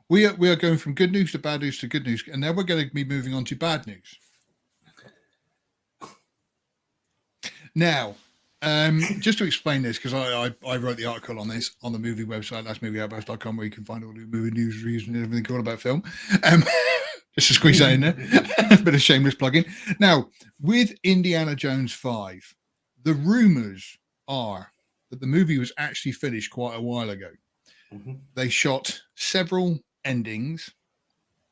We are going from good news to bad news to good news, and now we're going to be moving on to bad news. Now, just to explain this, because I wrote the article on this on the movie website, lastmovieoutpost.com, where you can find all the movie news, reviews, and everything cool about film. Just to squeeze that in there. A bit of shameless plugging. Now, with Indiana Jones 5, the rumours are that the movie was actually finished quite a while ago. Mm-hmm. They shot several endings,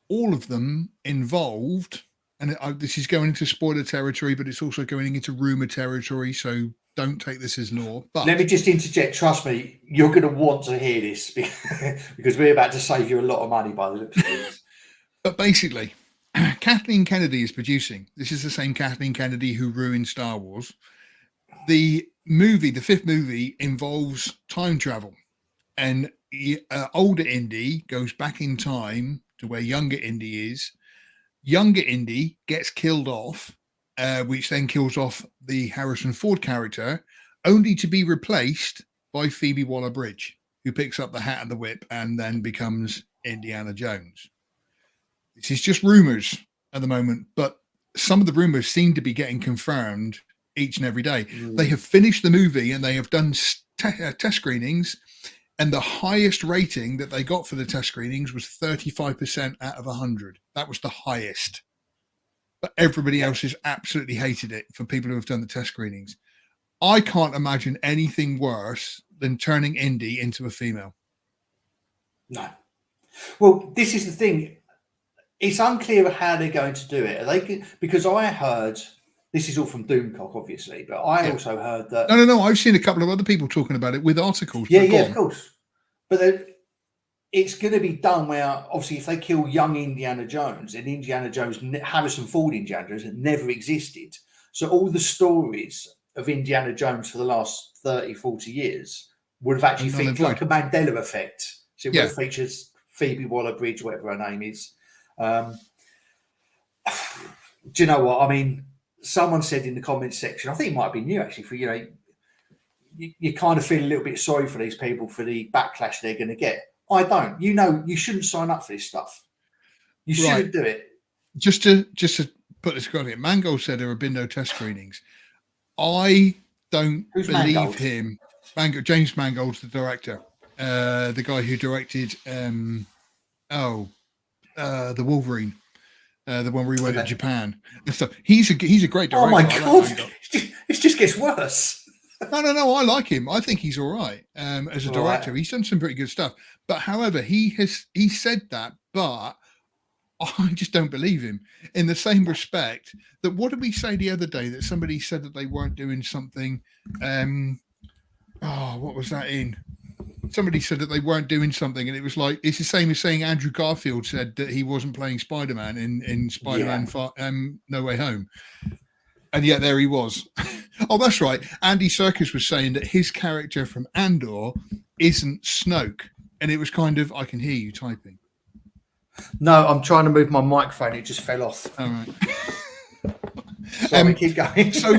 all of them involved, and this is going into spoiler territory, but it's also going into rumor territory, so don't take this as law. But let me just interject. Trust me, you're going to want to hear this because we're about to save you a lot of money by the looks of this. But basically, Kathleen Kennedy is producing. This is the same Kathleen Kennedy who ruined Star Wars. The fifth movie, involves time travel, and older Indy goes back in time to where younger Indy is. Younger Indy gets killed off, which then kills off the Harrison Ford character, only to be replaced by Phoebe Waller-Bridge, who picks up the hat and the whip and then becomes Indiana Jones. This is just rumors at the moment, but some of the rumors seem to be getting confirmed each and every day. They have finished the movie and they have done test screenings, and the highest rating that they got for the test screenings was 35% out of 100. That was the highest. But everybody else has absolutely hated it for people who have done the test screenings. I can't imagine anything worse than turning Indy into a female. No. Well, this is the thing. It's unclear how they're going to do it. Because I heard, this is all from Doomcock, obviously, but I also heard that... No. I've seen a couple of other people talking about it with articles. Yeah, of course. But it's going to be done where, obviously, if they kill young Indiana Jones, and Indiana Jones, Harrison Ford Indiana Jones, never existed. So all the stories of Indiana Jones for the last 30, 40 years would have actually featured like a Mandela effect. So it would have featured Phoebe Waller-Bridge, whatever her name is. Do you know what? I mean, someone said in the comments section, I think it might have been you actually, for, you kind of feel a little bit sorry for these people for the backlash they're going to get. I don't. You shouldn't sign up for this stuff. You shouldn't do it. Just to put this across here, Mangold said there have been no test screenings. I don't believe Mangold? him. James Mangold's the director, the guy who directed the Wolverine, the one where he went to Japan and stuff. He's a great director. Oh my god, it just gets worse. No, I like him. I think he's all right as a director. He's done some pretty good stuff. But however, he said that, but I just don't believe him. In the same respect that, what did we say the other day that somebody said that they weren't doing something? What was that in? Somebody said that they weren't doing something, and it was like, it's the same as saying Andrew Garfield said that he wasn't playing Spider-Man in Spider-Man No Way Home. And yet there he was. Oh, that's right. Andy Serkis was saying that his character from Andor isn't Snoke. And it was kind of, I can hear you typing. No, I'm trying to move my microphone. It just fell off. All right. Sorry, keep going. So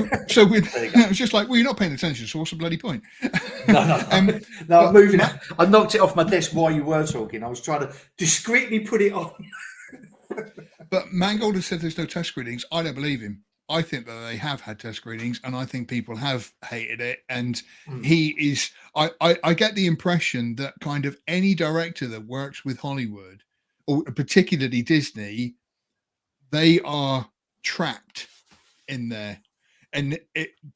with, it was just like, well, you're not paying attention, so what's the bloody point? No, I'm moving. I knocked it off my desk while you were talking. I was trying to discreetly put it on. But Mangold has said there's no test screenings. I don't believe him. I think that they have had test screenings, and I think people have hated it. And he is, I get the impression that kind of any director that works with Hollywood, or particularly Disney, they are trapped in there. And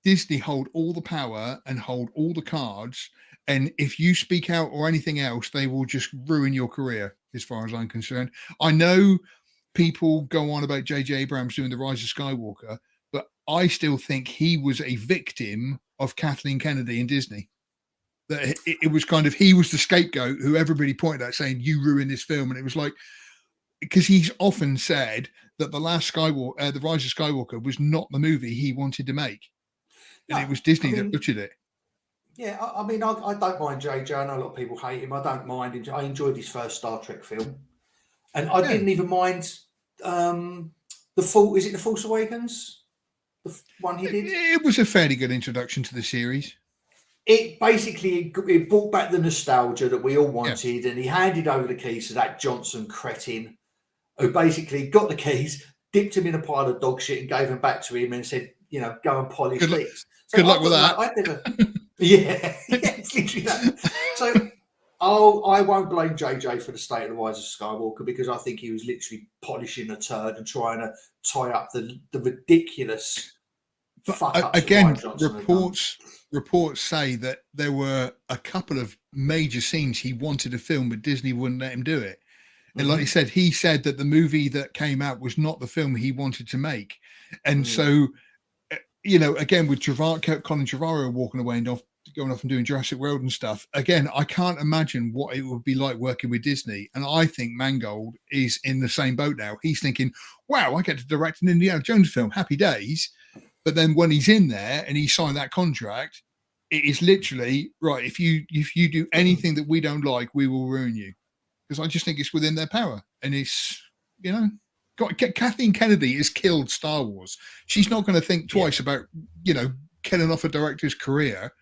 Disney hold all the power and hold all the cards. And if you speak out or anything else, they will just ruin your career, as far as I'm concerned. I know people go on about J.J. Abrams doing The Rise of Skywalker, but I still think he was a victim of Kathleen Kennedy and Disney. That it was kind of, he was the scapegoat who everybody pointed at saying, you ruined this film. And it was like, because he's often said that The Rise of Skywalker was not the movie he wanted to make. And it was Disney that butchered it. Yeah, I mean, I don't mind JJ. I know a lot of people hate him. I don't mind him. I enjoyed his first Star Trek film. And I didn't even mind is it The Force Awakens? The one he did? It was a fairly good introduction to the series. it basically it brought back the nostalgia that we all Yeah. wanted, and he handed over the keys to that Johnson cretin, who basically got the keys, dipped him in a pile of dog shit, and gave them back to him, and said, go and polish Good luck. these. So Good I luck with thought, like, that. I'd never, yeah, it's literally that. So I won't blame JJ for the state of the rise of Skywalker, because I think he was literally polishing a turd and trying to tie up the ridiculous fuck ups that Again, Ryan Johnson had done. reports say that there were a couple of major scenes he wanted to film, but Disney wouldn't let him do it. And like he said that the movie that came out was not the film he wanted to make. And so, again, with Colin Trevorrow walking away and going off and doing Jurassic World and stuff, again, I can't imagine what it would be like working with Disney. And I think Mangold is in the same boat now. He's thinking, wow, I get to direct an Indiana Jones film, happy days. But then when he's in there and he signed that contract, it is literally, right, if you do anything that we don't like, we will ruin you. Because I just think it's within their power. And it's, Kathleen Kennedy has killed Star Wars. She's not going to think twice about, killing off a director's career.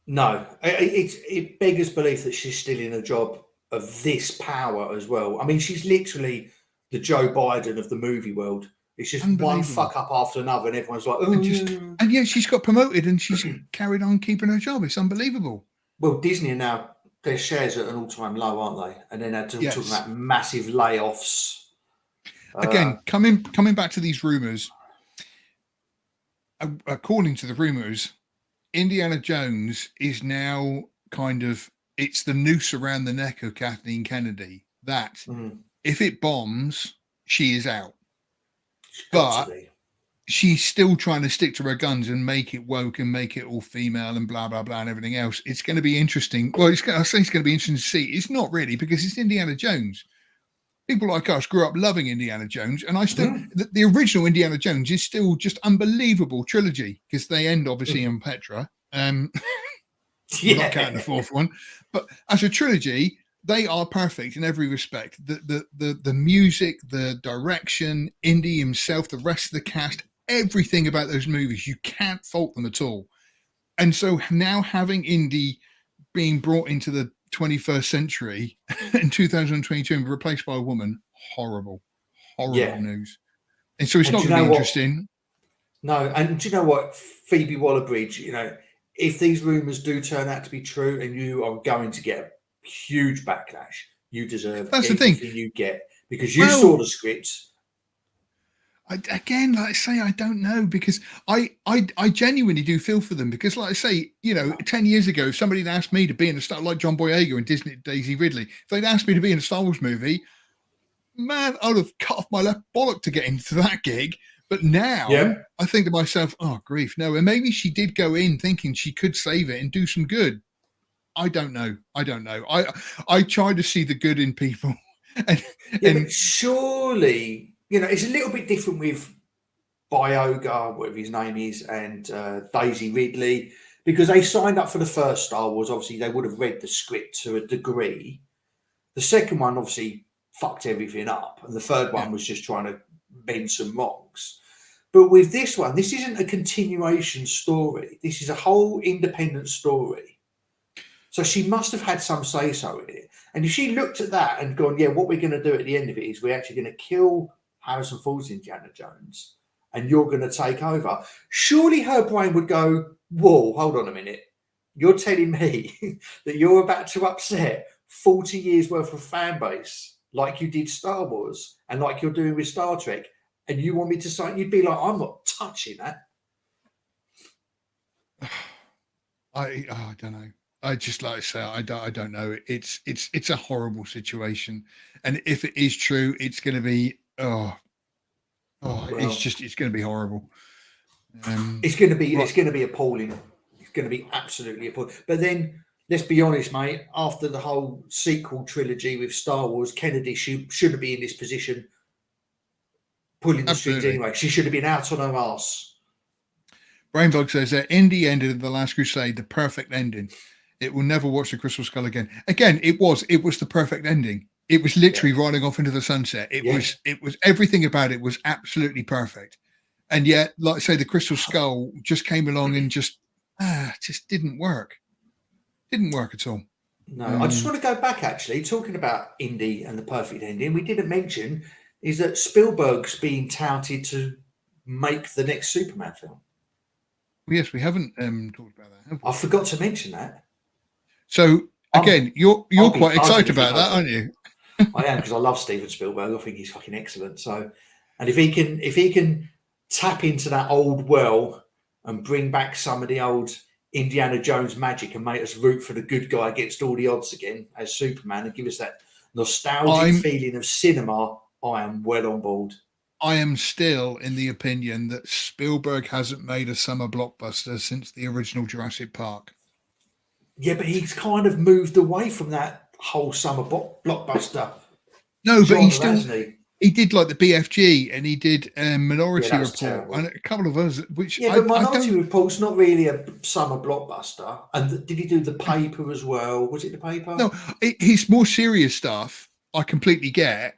No, it beggars belief that she's still in a job of this power as well. I mean, she's literally the Joe Biden of the movie world. It's just one fuck up after another, and everyone's like, oh, and yet she's got promoted and she's carried on keeping her job. It's unbelievable. Well, Disney are now, their shares are at an all-time low, aren't they? And then they're talking about massive layoffs. Again, coming back to these rumors, according to the rumors, Indiana Jones is now it's the noose around the neck of Kathleen Kennedy, that if it bombs, she is out. But she's still trying to stick to her guns and make it woke and make it all female and blah, blah, blah, and everything else. It's going to be interesting. Well, I say it's going to be interesting to see. It's not really, because it's Indiana Jones. People like us grew up loving Indiana Jones, and I still the original Indiana Jones is still just unbelievable trilogy, because they end obviously in Petra. Not counting the fourth one, but as a trilogy, they are perfect in every respect. The music, the direction, Indy himself, the rest of the cast, everything about those movies, you can't fault them at all. And so now having Indy being brought into the 21st century in 2022 and replaced by a woman, horrible news. And so it's not going to be interesting. No, and do you know what, Phoebe Waller-Bridge, if these rumors do turn out to be true, and you are going to get a huge backlash, you deserve everything you get, because you saw the scripts. Again, like I say, I don't know, because I genuinely do feel for them, because like I say, 10 years ago, if somebody had asked me to be in a Star, like John Boyega and Disney Daisy Ridley, if they'd asked me to be in a Star Wars movie, man, I'd have cut off my left bollock to get into that gig. But now I think to myself, oh, grief, no. And maybe she did go in thinking she could save it and do some good. I don't know. I try to see the good in people. But surely, it's a little bit different with Boyega, whatever his name is, and Daisy Ridley, because they signed up for the first Star Wars. Obviously, they would have read the script to a degree. The second one obviously fucked everything up, and the third one was just trying to bend some rocks. But with this one, this isn't a continuation story. This is a whole independent story. So she must have had some say-so in it. And if she looked at that and gone, what we're going to do at the end of it is we're actually going to kill Harrison Ford's Indiana Jones, and you're going to take over, surely her brain would go, whoa, hold on a minute. You're telling me that you're about to upset 40 years worth of fan base like you did Star Wars and like you're doing with Star Trek, and you want me to sign? You'd be like, I'm not touching that. I don't know. I just, like I say, I don't know. It's a horrible situation, and if it is true, it's going to be it's going to be horrible. It's going to be appalling. It's going to be absolutely appalling. But then, let's be honest, mate. After the whole sequel trilogy with Star Wars, Kennedy shouldn't be in this position, pulling the strings anyway. She should have been out on her arse. Brainbug says that Indy ended The Last Crusade, the perfect ending. It will never watch The Crystal Skull again. Again, it was the perfect ending. It was literally riding off into the sunset. It was everything about it was absolutely perfect. And yet, like I say, The Crystal Skull just came along and just didn't work. Didn't work at all. No, I just want to go back actually, talking about Indy and the perfect ending. We didn't mention is that Spielberg's being touted to make the next Superman film. Yes, we haven't talked about that, have we? I forgot to mention that. So again, you're I'll be quite buzzing excited if he about does that, it. aren't you? I am, because I love Steven Spielberg. I think he's fucking excellent. So, and if he can tap into that old well and bring back some of the old Indiana Jones magic and make us root for the good guy against all the odds again as Superman and give us that nostalgic feeling of cinema, I am well on board. I am still in the opinion that Spielberg hasn't made a summer blockbuster since the original Jurassic Park. Yeah, but he's kind of moved away from that whole summer blockbuster. No, but he still he did like the BFG and he did Minority Report terrible. and a couple of others. Which but Minority Report's not really a summer blockbuster. And did he do The Paper as well? Was it The Paper? No, his more serious stuff I completely get.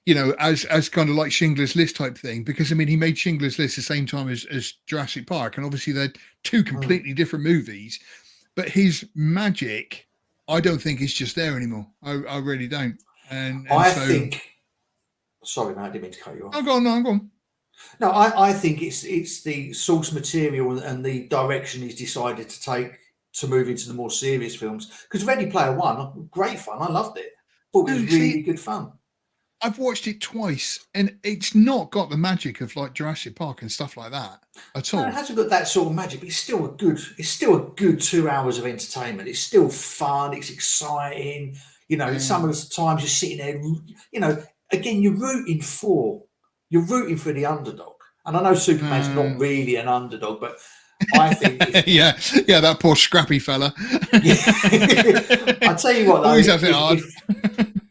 You know, as kind of like Schindler's List type thing, because I mean he made Schindler's List the same time as Jurassic Park, and obviously they're two completely different movies. But his magic, I don't think is just there anymore. I really don't. And I think. Sorry, man, I didn't mean to cut you off. I'm gone. No, I think it's the source material and the direction he's decided to take to move into the more serious films. Because Ready Player One, great fun. I loved it. Thought it was really good fun. I've watched it twice, and it's not got the magic of like Jurassic Park and stuff like that at all. No, it hasn't got that sort of magic, but it's still a good 2 hours of entertainment. It's still fun. It's exciting. You know, some of the times you're sitting there, you know, again, you're rooting for the underdog. And I know Superman's not really an underdog, but I think yeah, that poor scrappy fella. I tell you what, though, always has it hard.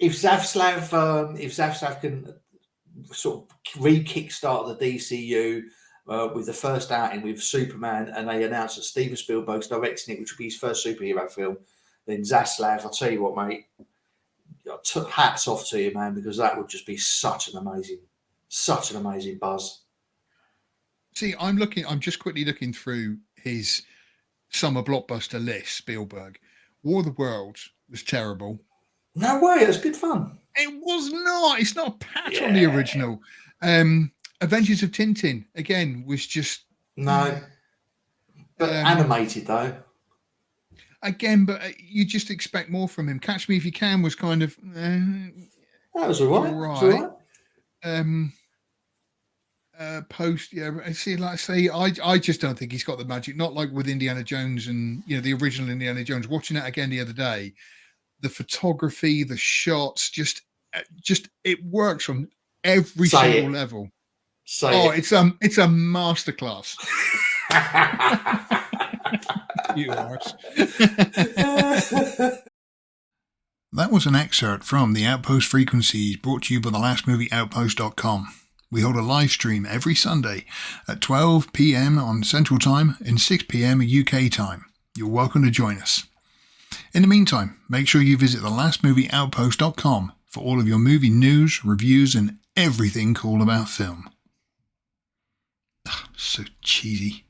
If Zaslav can sort of re-kickstart the DCU with the first outing with Superman, and they announce that Steven Spielberg's directing it, which will be his first superhero film, then Zaslav, I'll tell you what, mate, hats off to you, man, because that would just be such an amazing buzz. See, I'm just quickly looking through his summer blockbuster list. Spielberg, War of the Worlds was terrible. No way, it was good fun. It was not. It's not a patch on the original. Adventures of Tintin again was just no, but animated though. Again, but you just expect more from him. Catch Me If You Can was kind of that was all right. Post, see, like I say, I just don't think he's got the magic. Not like with Indiana Jones and the original Indiana Jones. Watching that again the other day, the photography, the shots, just it works from every single level. It's a masterclass. You arse. That was an excerpt from The Outpost Frequencies, brought to you by the lastmovieoutpost.com. We hold a live stream every Sunday at 12 p.m. on Central Time and 6 p.m. UK time. You're welcome to join us. In the meantime, make sure you visit thelastmovieoutpost.com for all of your movie news, reviews, and everything cool about film. So cheesy.